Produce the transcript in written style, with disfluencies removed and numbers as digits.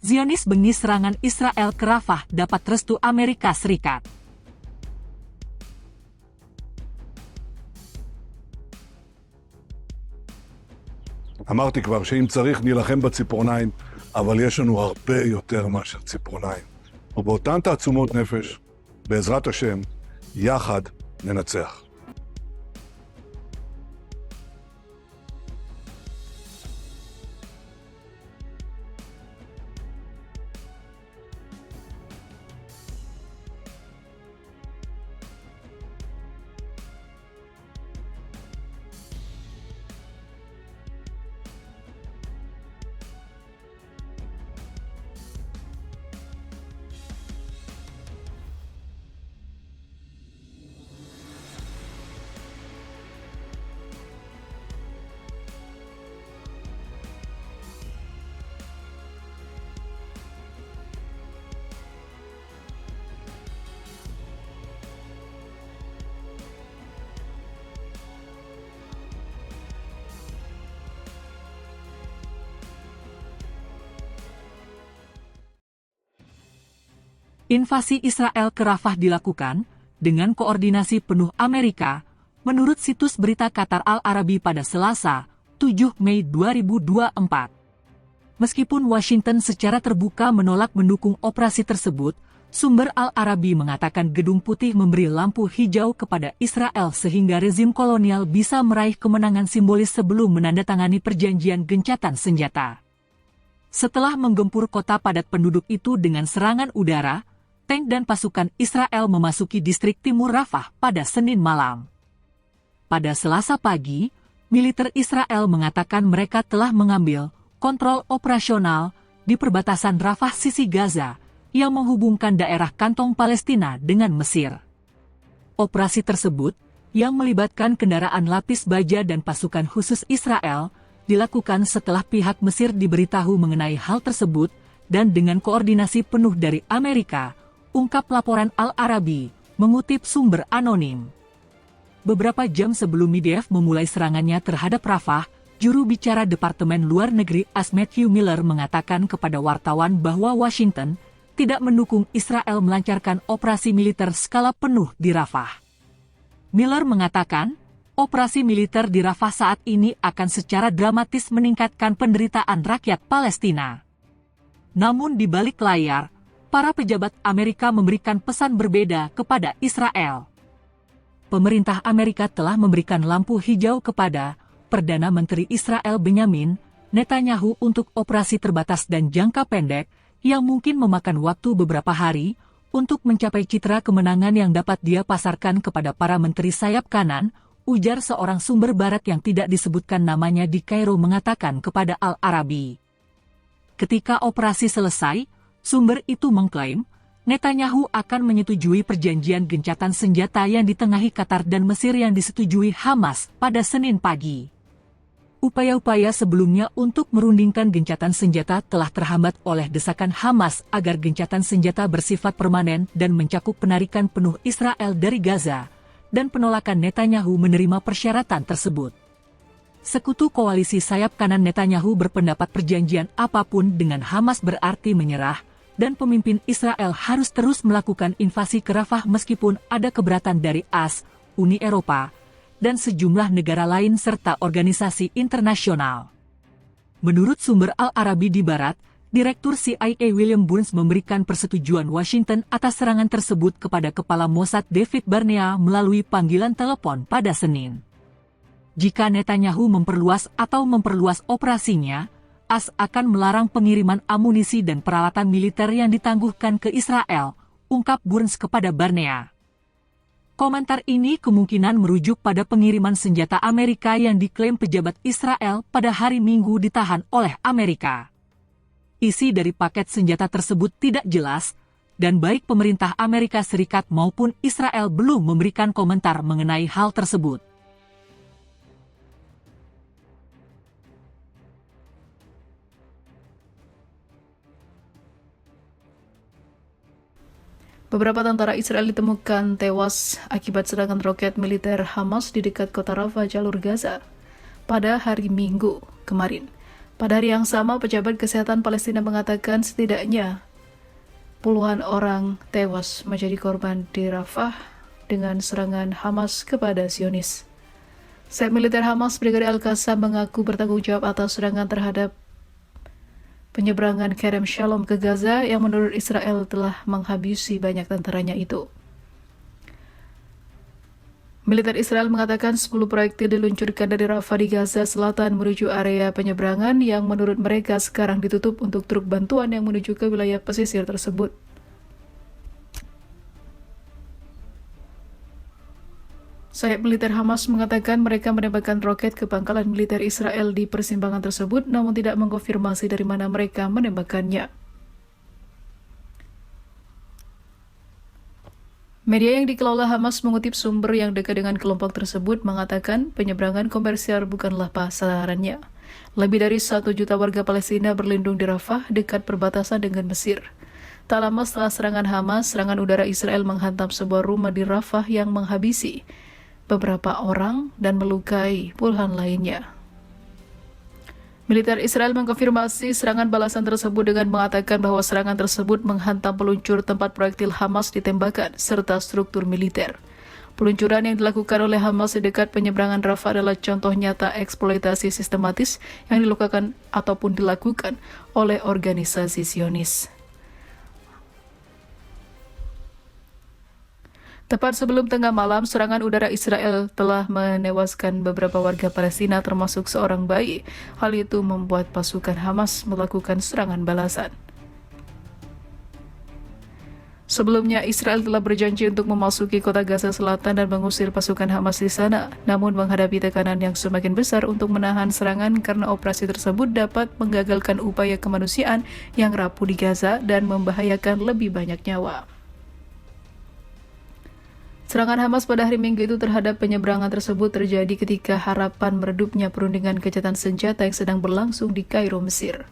Zionis bengis serangan Israel ke Rafah dapat restu Amerika Serikat. אמרתי כבר שאם צריך נילחם בציפורניים, אבל יש לנו הרבה יותר מאשר ציפורניים. ובאותן תעצומות נפש, בעזרת השם, יחד ננצח. Invasi Israel ke Rafah dilakukan dengan koordinasi penuh Amerika, menurut situs berita Qatar Al-Arabi pada Selasa, 7 Mei 2024. Meskipun Washington secara terbuka menolak mendukung operasi tersebut, sumber Al-Arabi mengatakan Gedung Putih memberi lampu hijau kepada Israel sehingga rezim kolonial bisa meraih kemenangan simbolis sebelum menandatangani perjanjian gencatan senjata. Setelah menggempur kota padat penduduk itu dengan serangan udara, tank dan pasukan Israel memasuki distrik timur Rafah pada Senin malam. Pada Selasa pagi, militer Israel mengatakan mereka telah mengambil kontrol operasional di perbatasan Rafah sisi Gaza yang menghubungkan daerah kantong Palestina dengan Mesir. Operasi tersebut, yang melibatkan kendaraan lapis baja dan pasukan khusus Israel, dilakukan setelah pihak Mesir diberitahu mengenai hal tersebut dan dengan koordinasi penuh dari Amerika, ungkap laporan Al-Arabi, mengutip sumber anonim. Beberapa jam sebelum IDF memulai serangannya terhadap Rafah, juru bicara Departemen Luar Negeri Matthew Miller mengatakan kepada wartawan bahwa Washington tidak mendukung Israel melancarkan operasi militer skala penuh di Rafah. Miller mengatakan, operasi militer di Rafah saat ini akan secara dramatis meningkatkan penderitaan rakyat Palestina. Namun di balik layar, para pejabat Amerika memberikan pesan berbeda kepada Israel. Pemerintah Amerika telah memberikan lampu hijau kepada Perdana Menteri Israel Benjamin Netanyahu untuk operasi terbatas dan jangka pendek yang mungkin memakan waktu beberapa hari untuk mencapai citra kemenangan yang dapat dia pasarkan kepada para menteri sayap kanan, ujar seorang sumber barat yang tidak disebutkan namanya di Kairo mengatakan kepada Al-Arabi. Ketika operasi selesai, sumber itu mengklaim, Netanyahu akan menyetujui perjanjian gencatan senjata yang ditengahi Qatar dan Mesir yang disetujui Hamas pada Senin pagi. Upaya-upaya sebelumnya untuk merundingkan gencatan senjata telah terhambat oleh desakan Hamas agar gencatan senjata bersifat permanen dan mencakup penarikan penuh Israel dari Gaza, dan penolakan Netanyahu menerima persyaratan tersebut. Sekutu koalisi sayap kanan Netanyahu berpendapat perjanjian apapun dengan Hamas berarti menyerah, dan pemimpin Israel harus terus melakukan invasi ke Rafah meskipun ada keberatan dari AS, Uni Eropa, dan sejumlah negara lain serta organisasi internasional. Menurut sumber Al-Arabi di Barat, Direktur CIA William Burns memberikan persetujuan Washington atas serangan tersebut kepada Kepala Mossad David Barnea melalui panggilan telepon pada Senin. Jika Netanyahu memperluas operasinya, AS akan melarang pengiriman amunisi dan peralatan militer yang ditangguhkan ke Israel, ungkap Burns kepada Barnea. Komentar ini kemungkinan merujuk pada pengiriman senjata Amerika yang diklaim pejabat Israel pada hari Minggu ditahan oleh Amerika. Isi dari paket senjata tersebut tidak jelas, dan baik pemerintah Amerika Serikat maupun Israel belum memberikan komentar mengenai hal tersebut. Beberapa tentara Israel ditemukan tewas akibat serangan roket militer Hamas di dekat kota Rafah, jalur Gaza, pada hari Minggu kemarin. Pada hari yang sama, pejabat kesehatan Palestina mengatakan setidaknya puluhan orang tewas menjadi korban di Rafah dengan serangan Hamas kepada Zionis. Sayap militer Hamas Brigadir Al-Qassam mengaku bertanggung jawab atas serangan terhadap penyeberangan Kerem Shalom ke Gaza yang menurut Israel telah menghabisi banyak tentaranya itu. Militer Israel mengatakan 10 proyektil diluncurkan dari Rafah di Gaza Selatan menuju area penyeberangan yang menurut mereka sekarang ditutup untuk truk bantuan yang menuju ke wilayah pesisir tersebut. Sayap militer Hamas mengatakan mereka menembakkan roket ke pangkalan militer Israel di persimpangan tersebut, namun tidak mengkonfirmasi dari mana mereka menembakkannya. Media yang dikelola Hamas mengutip sumber yang dekat dengan kelompok tersebut mengatakan penyeberangan komersial bukanlah pasarannya. Lebih dari 1 juta warga Palestina berlindung di Rafah dekat perbatasan dengan Mesir. Tak lama setelah serangan Hamas, serangan udara Israel menghantam sebuah rumah di Rafah yang menghabisi beberapa orang dan melukai puluhan lainnya. Militer Israel mengkonfirmasi serangan balasan tersebut dengan mengatakan bahwa serangan tersebut menghantam peluncur tempat proyektil Hamas ditembakkan serta struktur militer. Peluncuran yang dilakukan oleh Hamas di dekat penyeberangan Rafah adalah contoh nyata eksploitasi sistematis yang dilakukan oleh organisasi Zionis. Tepat sebelum tengah malam, serangan udara Israel telah menewaskan beberapa warga Palestina termasuk seorang bayi. Hal itu membuat pasukan Hamas melakukan serangan balasan. Sebelumnya, Israel telah berjanji untuk memasuki kota Gaza Selatan dan mengusir pasukan Hamas di sana, namun menghadapi tekanan yang semakin besar untuk menahan serangan karena operasi tersebut dapat menggagalkan upaya kemanusiaan yang rapuh di Gaza dan membahayakan lebih banyak nyawa. Serangan Hamas pada hari Minggu itu terhadap penyeberangan tersebut terjadi ketika harapan meredupnya perundingan gencatan senjata yang sedang berlangsung di Kairo, Mesir.